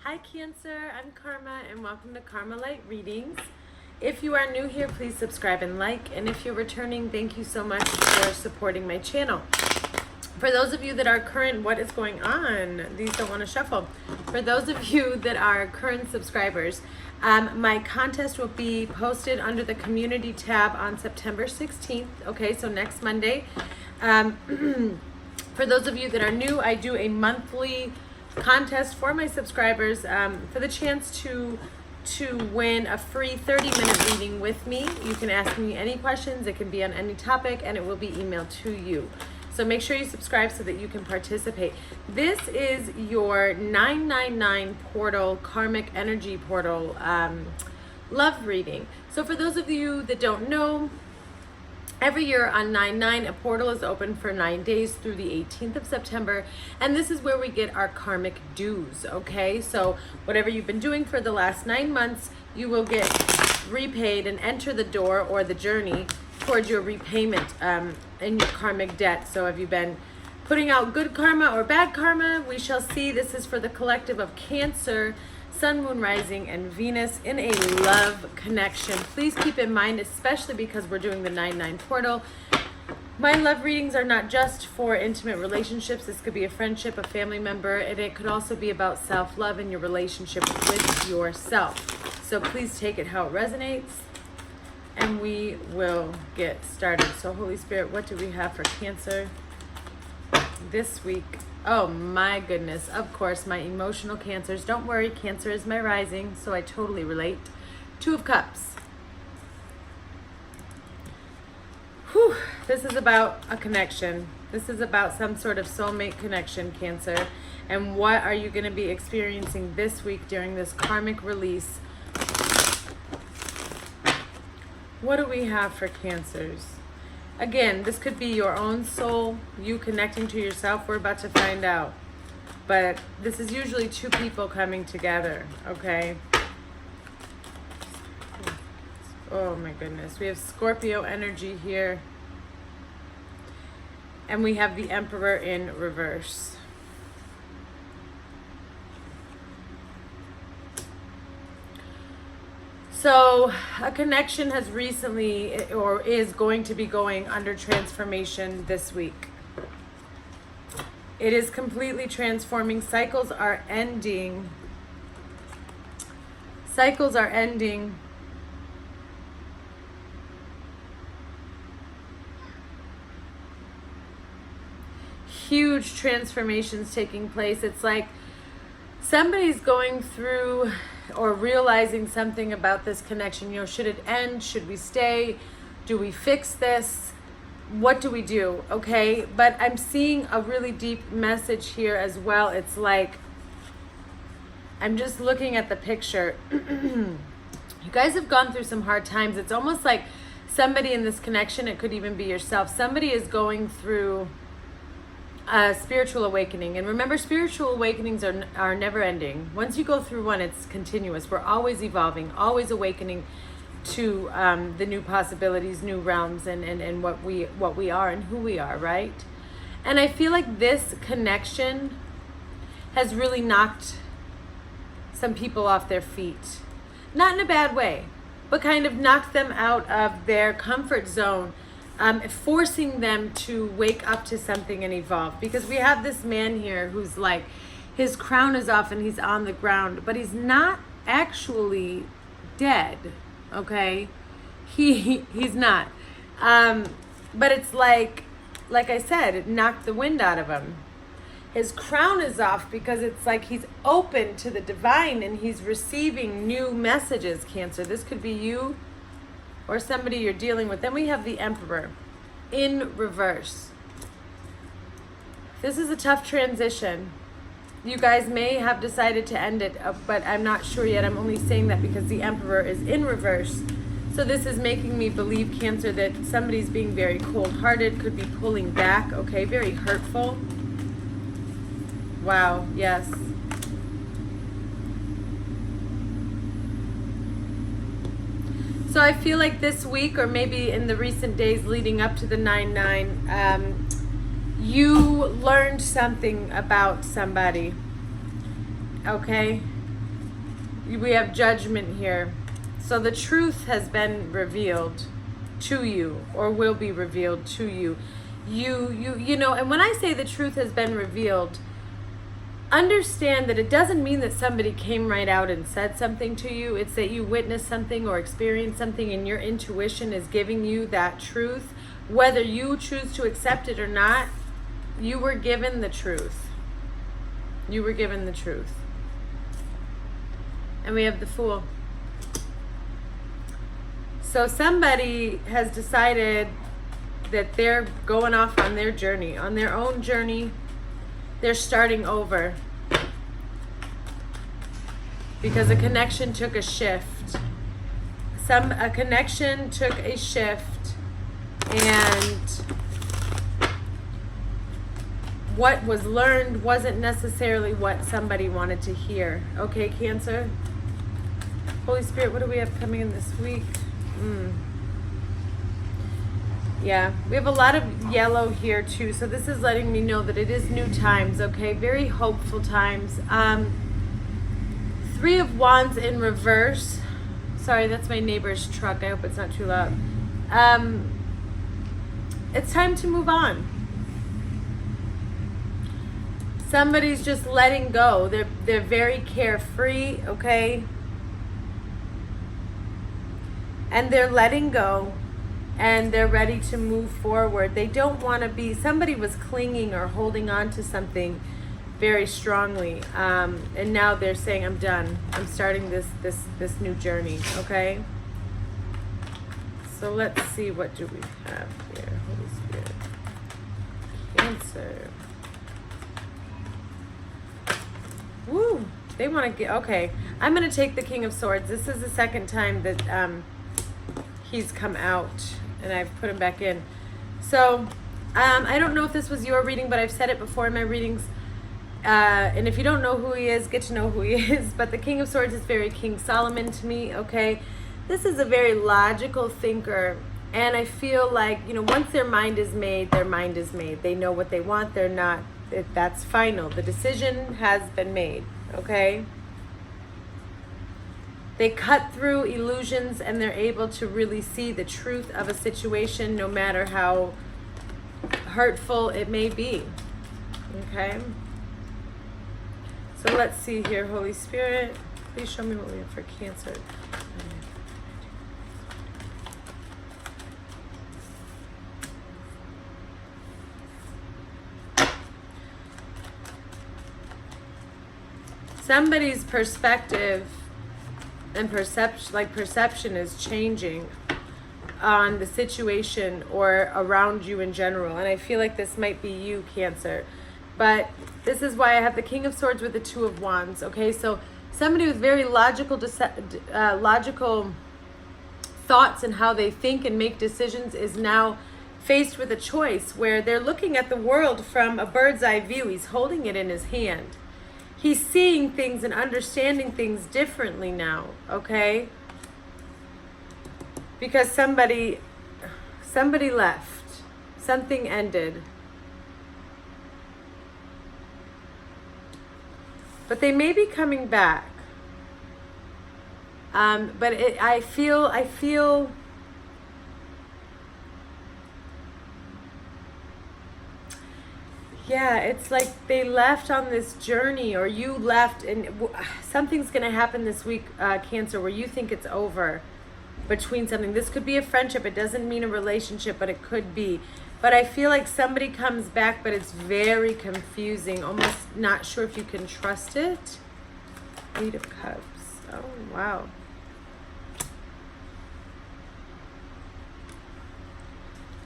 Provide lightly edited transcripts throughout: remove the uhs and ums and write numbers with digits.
Hi Cancer, I'm Karma and welcome to Karma Light Readings. If you are new here, please subscribe and like. And if you're returning, thank you so much for supporting my channel. For those of you that are current, what is going on? These don't want to shuffle. For those of you that are current subscribers, my contest will be posted under the community tab on September 16th. Okay, so next Monday. For those of you that are new, I do a monthly contest for my subscribers for the chance to win a free 30-minute reading with me. You can ask me any questions. It can be on any topic and it will be emailed to you. So make sure you subscribe so that you can participate. This is your 999 portal, Karmic energy portal love reading. So for those of you that don't know, every year on 9/9, a portal is open for 9 days through the 18th of September, and this is where we get our karmic dues, okay? So whatever you've been doing for the last 9 months, you will get repaid and enter the door or the journey towards your repayment in your karmic debt. So have you been putting out good karma or bad karma? We shall see. This is for the collective of Cancer, Sun, Moon, Rising, and Venus in a love connection. Please keep in mind, especially because we're doing the 9/9 portal, my love readings are not just for intimate relationships. This could be a friendship, a family member, and it could also be about self-love and your relationship with yourself. So please take it how it resonates, and we will get started. So Holy Spirit, what do we have for Cancer this week? Oh my goodness, of course, my emotional Cancers. Don't worry, Cancer is my rising, so I totally relate. Two of Cups. Whew, this is about a connection. This is about some sort of soulmate connection, Cancer. And what are you going to be experiencing this week during this karmic release? What do we have for Cancers? Again, this could be your own soul, you connecting to yourself. We're about to find out. But this is usually two people coming together, okay? Oh my goodness. We have Scorpio energy here. And we have the Emperor in reverse. So a connection has recently or is going to be going under transformation this week. It is completely transforming. Cycles are ending. Cycles are ending. Huge transformations taking place. It's like somebody's going through or realizing something about this connection. You know, should it end? Should we stay? Do we fix this? What do we do? Okay, but I'm seeing a really deep message here as well. It's like, I'm just looking at the picture. You guys have gone through some hard times. It's almost like somebody in this connection, it could even be yourself, somebody is going through a spiritual awakening. And remember, spiritual awakenings are never ending. Once you go through one, it's continuous. We're always evolving, always awakening to the new possibilities, new realms, and what we are and who we are, right? And I feel like this connection has really knocked some people off their feet. Not in a bad way, but kind of knocked them out of their comfort zone. Forcing them to wake up to something and evolve. Because we have this man here who's like, his crown is off and he's on the ground, but he's not actually dead, okay? He's not. But it's like I said, it knocked the wind out of him. His crown is off because it's like he's open to the divine and he's receiving new messages, Cancer. This could be you or somebody you're dealing with. Then we have the Emperor in reverse. This is a tough transition. You guys may have decided to end it, but I'm not sure yet. I'm only saying that because the Emperor is in reverse. So this is making me believe, Cancer, that somebody's being very cold-hearted, could be pulling back, okay? Very hurtful. Wow, yes. So I feel like this week, or maybe in the recent days leading up to the 9/9, you learned something about somebody, okay? We have judgment here. So the truth has been revealed to you, or will be revealed to you. You know, and when I say the truth has been revealed, understand that it doesn't mean that somebody came right out and said something to you. It's that you witnessed something or experienced something, and your intuition is giving you that truth. Whether you choose to accept it or not, you were given the truth. You were given the truth. And we have the Fool. So somebody has decided that they're going off on their journey, on their own journey. They're starting over. Because a connection took a shift. A connection took a shift, and what was learned wasn't necessarily what somebody wanted to hear. Okay, Cancer? Holy Spirit, what do we have coming in this week? Yeah, we have a lot of yellow here too, so this is letting me know that it is new times, okay? Very hopeful times. 3 of Wands in reverse. Sorry, that's my neighbor's truck. I hope it's not too loud. It's time to move on. Somebody's just letting go. They're very carefree, okay? And they're letting go, and they're ready to move forward. They don't want to be, somebody was clinging or holding on to something very strongly, and now they're saying, I'm done. I'm starting this new journey, okay? So let's see, what do we have here? Holy Spirit. Cancer. Woo! They want to get, okay. I'm going to take the King of Swords. This is the second time that he's come out, and I've put him back in. So, I don't know if this was your reading, but I've said it before in my readings. And if you don't know who he is, get to know who he is. But the King of Swords is very King Solomon to me, okay? This is a very logical thinker. And I feel like, you know, once their mind is made, their mind is made. They know what they want. They're not, that's final. The decision has been made, okay? They cut through illusions, and they're able to really see the truth of a situation, no matter how hurtful it may be, okay? So let's see here, Holy Spirit. Please show me what we have for Cancer. Somebody's perspective and perception is changing on the situation or around you in general. And I feel like this might be you, Cancer. But this is why I have the King of Swords with the 2 of Wands. Okay, so somebody with very logical thoughts and how they think and make decisions is now faced with a choice where they're looking at the world from a bird's eye view. He's holding it in his hand. He's seeing things and understanding things differently now, okay? Because somebody left. Something ended. But they may be coming back. But I feel yeah, it's like they left on this journey, or you left, and something's going to happen this week, Cancer, where you think it's over between something. This could be a friendship. It doesn't mean a relationship, but it could be. But I feel like somebody comes back, but it's very confusing. Almost not sure if you can trust it. 8 of Cups. Oh, wow.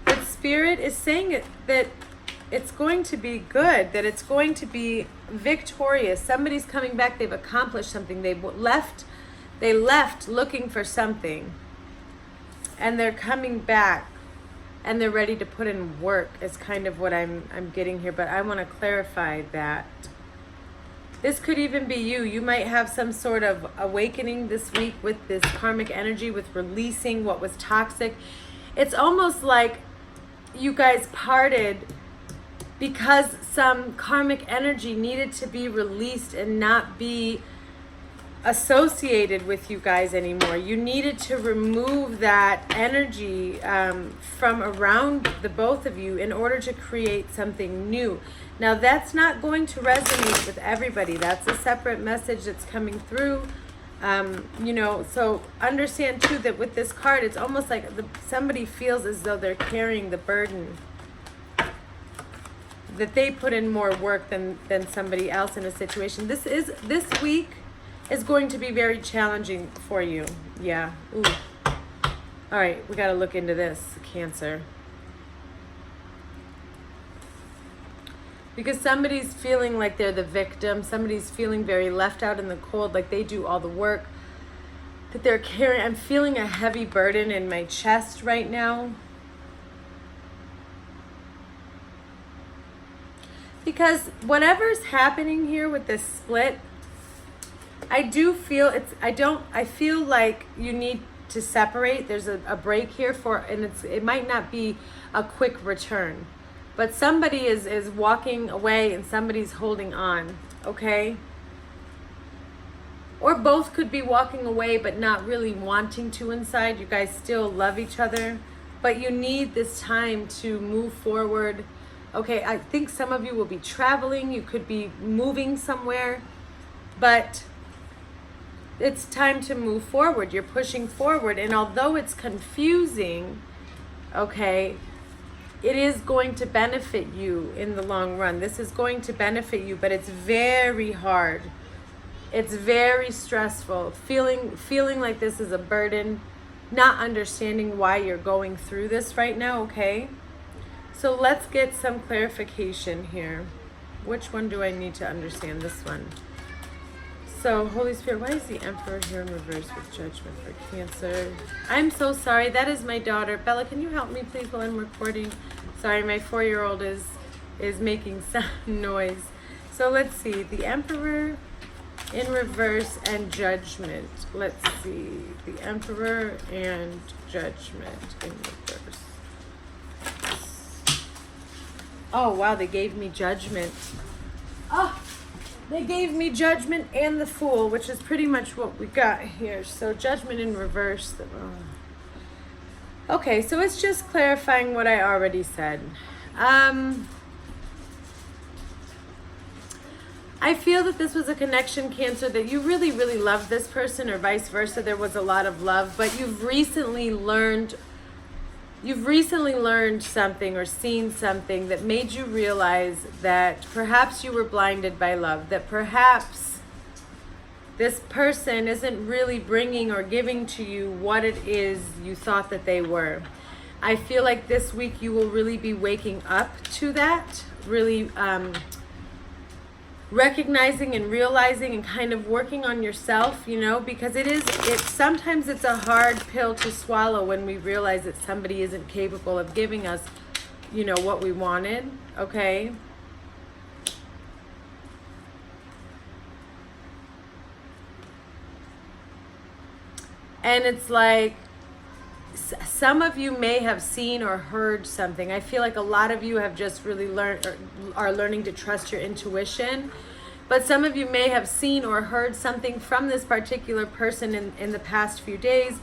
But Spirit is saying that it's going to be good, that it's going to be victorious. Somebody's coming back. They've accomplished something. They left looking for something, and they're coming back. And they're ready to put in work is kind of what I'm getting here. But I want to clarify that. This could even be you. You might have some sort of awakening this week with this karmic energy, with releasing what was toxic. It's almost like you guys parted because some karmic energy needed to be released and not be associated with you guys anymore. You needed to remove that energy from around the both of you in order to create something new. Now, that's not going to resonate with everybody. That's a separate message that's coming through. You know, so understand too that with this card, it's almost like somebody feels as though they're carrying the burden, that they put in more work than somebody else in a situation. This week is going to be very challenging for you. Yeah. Ooh. All right, we got to look into this, Cancer. Because somebody's feeling like they're the victim. Somebody's feeling very left out in the cold, like they do all the work that they're carrying. I'm feeling a heavy burden in my chest right now. Because whatever's happening here with this split, I do feel I feel like you need to separate. There's a break here and it might not be a quick return. But somebody is walking away and somebody's holding on, okay? Or both could be walking away but not really wanting to inside. You guys still love each other, but you need this time to move forward. Okay, I think some of you will be traveling. You could be moving somewhere, but it's time to move forward. You're pushing forward, and although it's confusing, okay, it is going to benefit you in the long run. This is going to benefit you, but it's very hard. It's very stressful. Feeling like this is a burden, not understanding why you're going through this right now, okay? So let's get some clarification here. Which one do I need to understand? This one. So, Holy Spirit, why is the Emperor here in reverse with Judgment for Cancer? I'm so sorry. That is my daughter. Bella, can you help me, please, while I'm recording? Sorry, my 4-year-old is making some noise. So, let's see. The Emperor in reverse and Judgment. Let's see. The Emperor and Judgment in reverse. Oh, wow. They gave me Judgment. Oh! They gave me Judgment and the Fool, which is pretty much what we got here. So Judgment in reverse. Okay, so it's just clarifying what I already said. I feel that this was a connection, Cancer, that you really, really loved this person, or vice versa. There was a lot of love, but you've recently learned something or seen something that made you realize that perhaps you were blinded by love, that perhaps this person isn't really bringing or giving to you what it is you thought that they were. I feel like this week you will really be waking up to that, really recognizing and realizing and kind of working on yourself, you know, because sometimes it's a hard pill to swallow when we realize that somebody isn't capable of giving us, you know, what we wanted, okay? And it's like, some of you may have seen or heard something. I feel like a lot of you have just really learned or are learning to trust your intuition. But some of you may have seen or heard something from this particular person in the past few days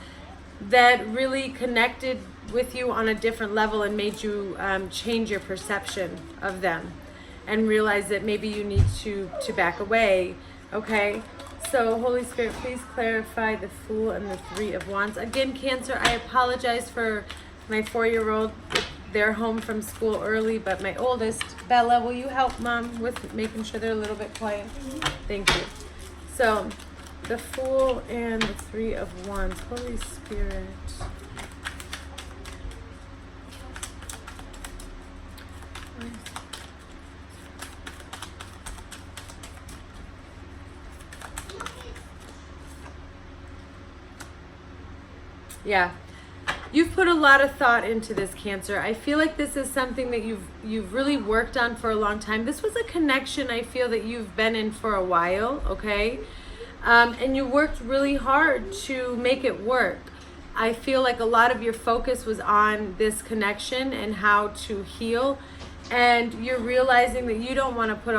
that really connected with you on a different level and made you change your perception of them and realize that maybe you need to back away, okay? So, Holy Spirit, please clarify the Fool and the Three of Wands. Again, Cancer, I apologize for my 4-year-old. They're home from school early, but my oldest, Bella, will you help Mom with making sure they're a little bit quiet? Thank you. So, the Fool and the Three of Wands. Holy Spirit. Yeah, you've put a lot of thought into this, Cancer. I feel like this is something that you've really worked on for a long time. This was a connection I feel that you've been in for a while, okay? And you worked really hard to make it work. I feel like a lot of your focus was on this connection and how to heal. And you're realizing that you don't want to put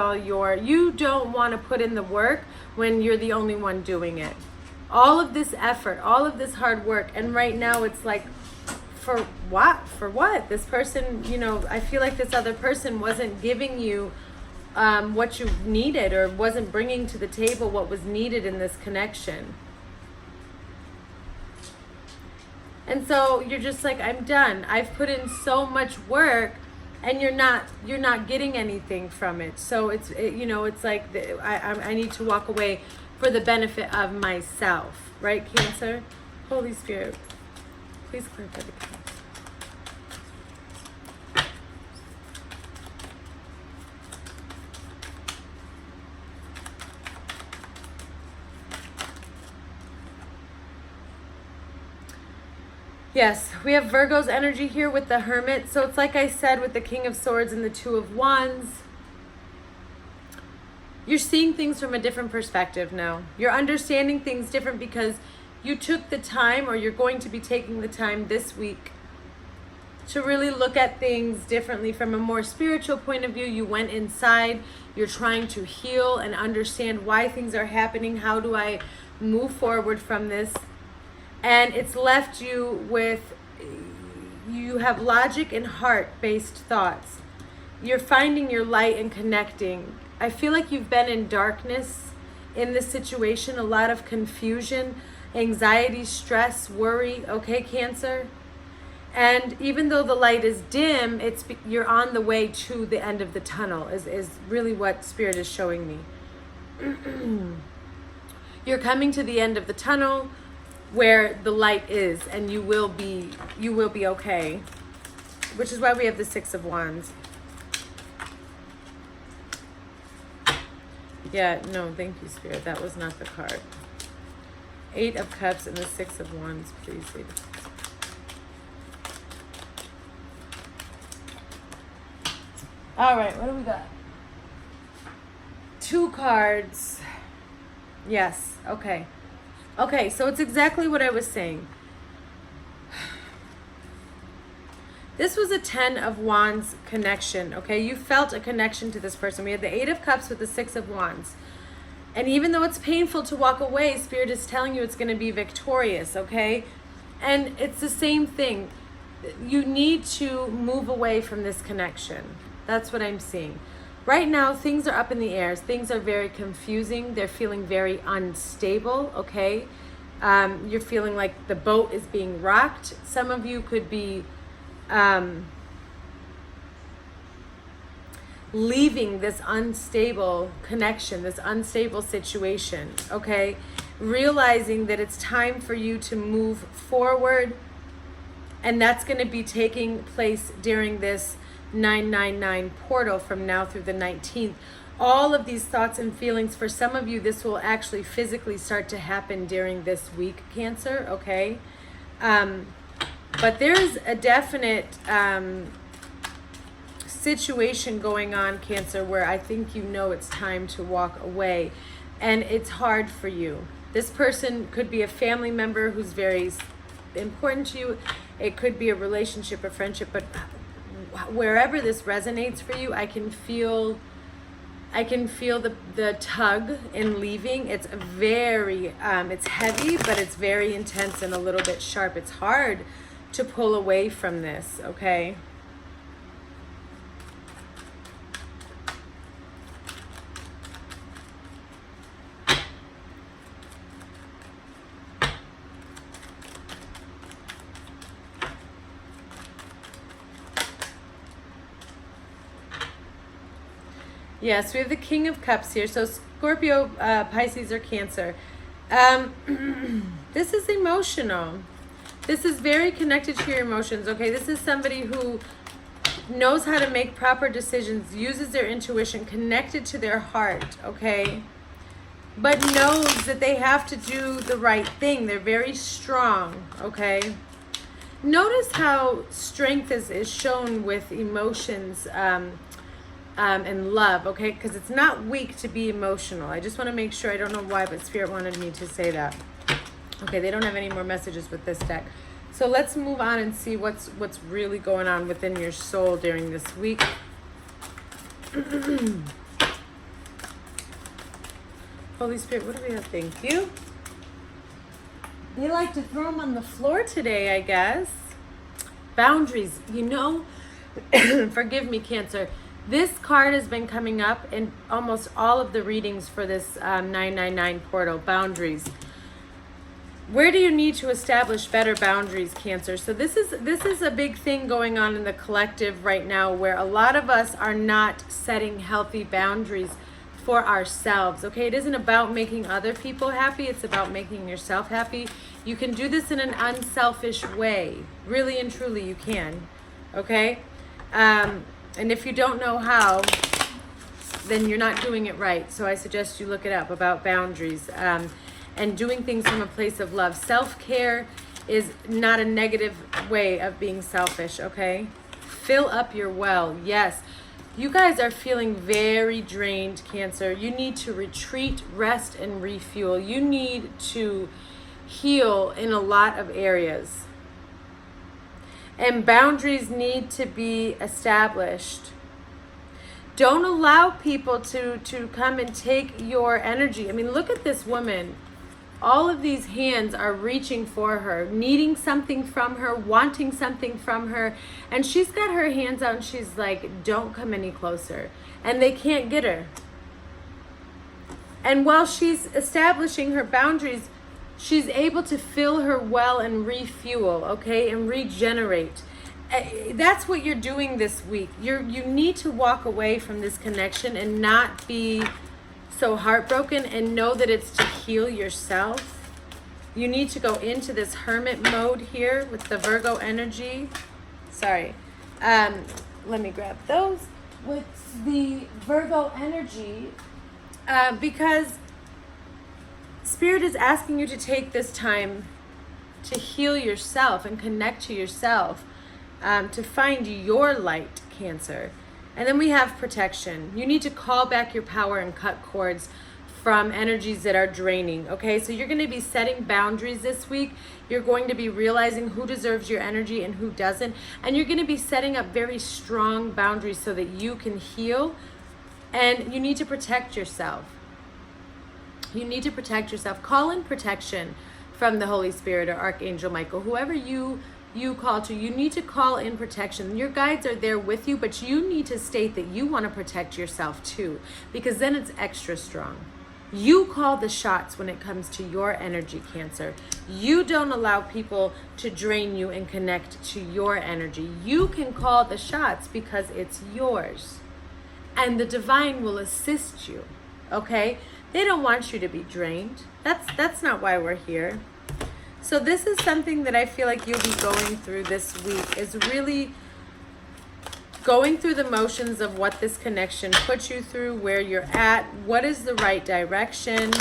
in the work when you're the only one doing it. All of this effort, all of this hard work, and right now it's like, for what? For what? This person, you know, I feel like this other person wasn't giving you what you needed, or wasn't bringing to the table what was needed in this connection. And so you're just like, I'm done. I've put in so much work, and you're not getting anything from it. So it's like I need to walk away for the benefit of myself, right, Cancer? Holy Spirit, please clarify the case. Yes, we have Virgo's energy here with the Hermit. So it's like I said with the King of Swords and the Two of Wands. You're seeing things from a different perspective now. You're understanding things different because you took the time, or you're going to be taking the time this week to really look at things differently from a more spiritual point of view. You went inside. You're trying to heal and understand why things are happening. How do I move forward from this? And it's left you with, you have logic and heart-based thoughts. You're finding your light and connecting. I feel like you've been in darkness in this situation, a lot of confusion, anxiety, stress, worry, okay, Cancer? And even though the light is dim, you're on the way to the end of the tunnel, is really what Spirit is showing me. You're coming to the end of the tunnel where the light is, and you will be okay, which is why we have the Six of Wands. Yeah, no, thank you, Spirit. That was not the card. Eight of Cups and the Six of Wands, please. All right, what do we got? Two cards. Yes, okay. Okay, so it's exactly what I was saying. This was a 10 of Wands connection, okay? You felt a connection to this person. We had the Eight of Cups with the Six of Wands. And even though it's painful to walk away, Spirit is telling you it's going to be victorious, okay? And it's the same thing. You need to move away from this connection. That's what I'm seeing. Right now, things are up in the air. Things are very confusing. They're feeling very unstable, okay? You're feeling like the boat is being rocked. Some of you could be leaving this unstable connection, this unstable situation, okay? Realizing that it's time for you to move forward, and that's going to be taking place during this 999 portal from now through the 19th. All of these thoughts and feelings, for some of you, this will actually physically start to happen during this week, Cancer, okay? But there's a definite situation going on, Cancer, where I think you know it's time to walk away, and it's hard for you. This person could be a family member who's very important to you. It could be a relationship, a friendship, but wherever this resonates for you, I can feel the tug in leaving. It's very it's heavy, but it's very intense and a little bit sharp. It's hard to pull away from this, okay? Yes, we have the King of Cups here. So Scorpio, Pisces, or Cancer. This is emotional. This is very connected to your emotions, okay? This is somebody who knows how to make proper decisions, uses their intuition, connected to their heart, okay? But knows that they have to do the right thing. They're very strong, okay? Notice how strength is shown with emotions and love, okay? Because it's not weak to be emotional. I just want to make sure. I don't know why, but Spirit wanted me to say that. Okay, they don't have any more messages with this deck. So let's move on and see what's really going on within your soul during this week. Holy Spirit, what do we have? Thank you. They like to throw them on the floor today, I guess. Boundaries. You know, forgive me, Cancer. This card has been coming up in almost all of the readings for this 999 portal. Boundaries. Where do you need to establish better boundaries, Cancer? So this is a big thing going on in the collective right now, where a lot of us are not setting healthy boundaries for ourselves. Okay, it isn't about making other people happy, it's about making yourself happy. You can do this in an unselfish way. Really and truly you can. Okay? And if you don't know how, then you're not doing it right. So I suggest you look it up about boundaries. And doing things from a place of love. Self-care is not a negative way of being selfish, okay? Fill up your well. Yes. You guys are feeling very drained, Cancer. You need to retreat, rest, and refuel. You need to heal in a lot of areas. And boundaries need to be established. Don't allow people to come and take your energy. I mean, look at this woman. All of these hands are reaching for her, needing something from her, wanting something from her. And she's got her hands out and she's like, don't come any closer. And they can't get her. And while she's establishing her boundaries, she's able to fill her well and refuel, okay, and regenerate. That's what you're doing this week. You need to walk away from this connection and not be so heartbroken, and know that it's to heal yourself. You need to go into this hermit mode here with the Virgo energy. Sorry. Let me grab those. With the Virgo energy, because Spirit is asking you to take this time to heal yourself and connect to yourself, to find your light, Cancer. And then we have protection. You need to call back your power and cut cords from energies that are draining, okay? So you're going to be setting boundaries this week. You're going to be realizing who deserves your energy and who doesn't. And you're going to be setting up very strong boundaries so that you can heal. And you need to protect yourself. You need to protect yourself. Call in protection from the Holy Spirit or Archangel Michael, whoever you call to. You need to call in protection. Your guides are there with you, but you need to state that you want to protect yourself too, because then it's extra strong. You call the shots when it comes to your energy, Cancer. You don't allow people to drain you and connect to your energy. You can call the shots because it's yours. And the divine will assist you, okay? They don't want you to be drained. That's not why we're here. So this is something that I feel like you'll be going through this week, is really going through the motions of what this connection puts you through, where you're at, what is the right direction,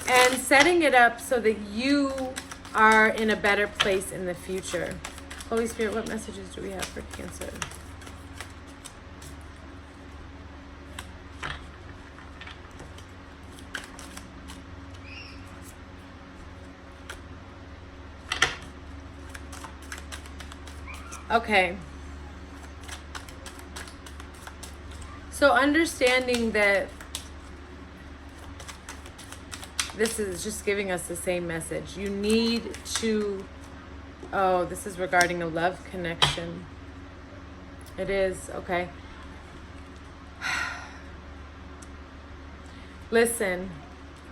and setting it up so that you are in a better place in the future. Holy Spirit, what messages do we have for Cancer? Okay. So understanding that this is just giving us the same message. You need to, oh, this is regarding a love connection. It is, okay. Listen,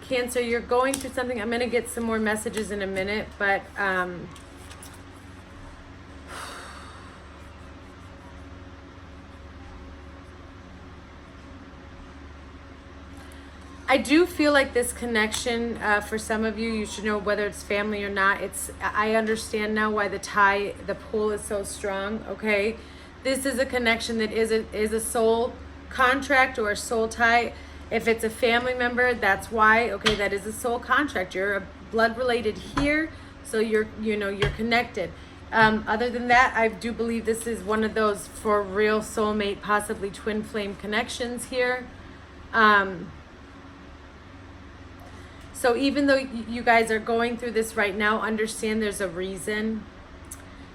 Cancer, you're going through something. I'm going to get some more messages in a minute, but I do feel like this connection, for some of you, you should know whether it's family or not. I understand now why the pull is so strong, okay? This is a connection that is a soul contract or a soul tie. If it's a family member, that's why, okay, that is a soul contract. You're blood related here, so you're connected. Other than that, I do believe this is one of those for real soulmate, possibly twin flame connections here. So even though you guys are going through this right now, understand there's a reason.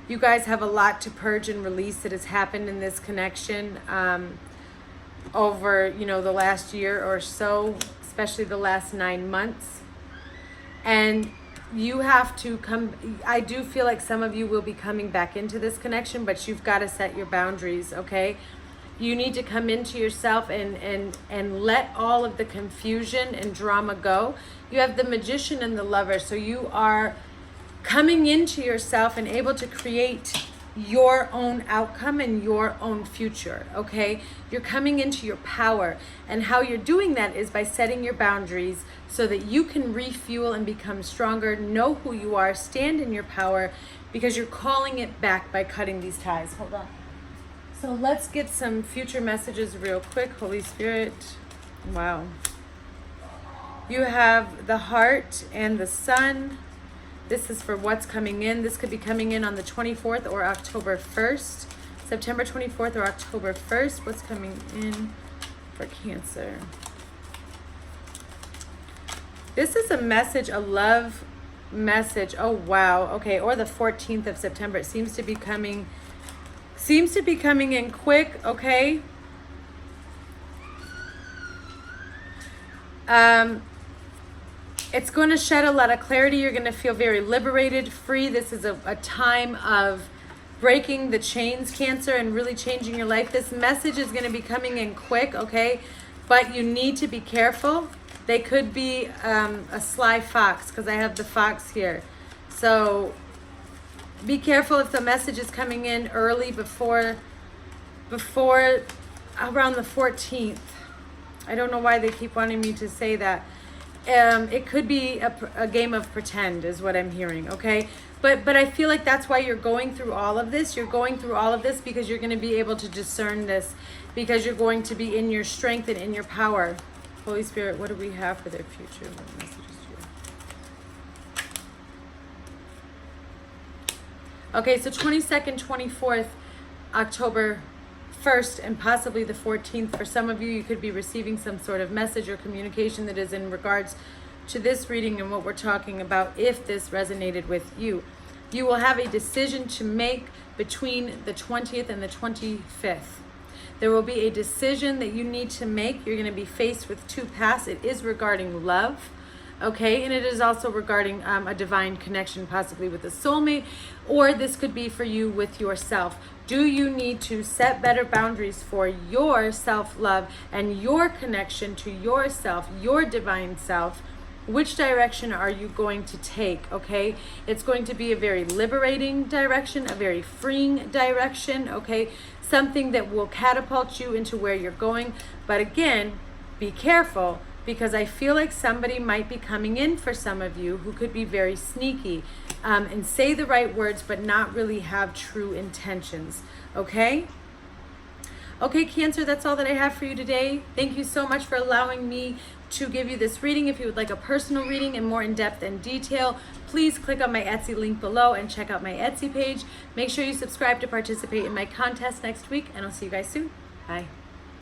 You guys have a lot to purge and release that has happened in this connection over, the last year or so. especially the last 9 months. And you have to come, I do feel like some of you will be coming back into this connection, but you've got to set your boundaries, okay? You need to come into yourself and let all of the confusion and drama go. You have the Magician and the Lover, so you are coming into yourself and able to create your own outcome and your own future, okay? You're coming into your power, and how you're doing that is by setting your boundaries so that you can refuel and become stronger, know who you are, stand in your power, because you're calling it back by cutting these ties. Hold on. So let's get some future messages real quick. Holy Spirit. Wow. You have the Heart and the Sun. This is for what's coming in. This could be coming in on the 24th or October 1st. September 24th or October 1st. What's coming in for Cancer? This is a message, a love message. Oh, wow. Okay, or the 14th of September. It seems to be coming in quick, okay? It's going to shed a lot of clarity. You're going to feel very liberated, free. This is a time of breaking the chains, Cancer, and really changing your life. This message is going to be coming in quick, okay? But you need to be careful. They could be a sly fox, because I have the fox here. So be careful if the message is coming in early before around the 14th. I don't know why they keep wanting me to say that. It could be a game of pretend is what I'm hearing, okay? But I feel like that's why you're going through all of this. You're going through all of this because you're going to be able to discern this, because you're going to be in your strength and in your power. Holy Spirit, what do we have for their future? What messages do you have? Okay, so 22nd, 24th, October 1st, and possibly the 14th. For some of you, you could be receiving some sort of message or communication that is in regards to this reading and what we're talking about. If this resonated with you, you will have a decision to make between the 20th and the 25th. There will be a decision that you need to make. You're going to be faced with two paths. It is regarding love, okay? And it is also regarding a divine connection, possibly with a soulmate, or this could be for you with yourself. Do you need to set better boundaries for your self-love and your connection to yourself, your divine self? Which direction are you going to take, okay? It's going to be a very liberating direction, a very freeing direction, okay? Something that will catapult you into where you're going. But again, be careful, because I feel like somebody might be coming in for some of you who could be very sneaky and say the right words but not really have true intentions, okay? Okay, Cancer, that's all that I have for you today. Thank you so much for allowing me to give you this reading. If you would like a personal reading and more in depth and detail, please click on my Etsy link below and check out my Etsy page. Make sure you subscribe to participate in my contest next week, and I'll see you guys soon. Bye.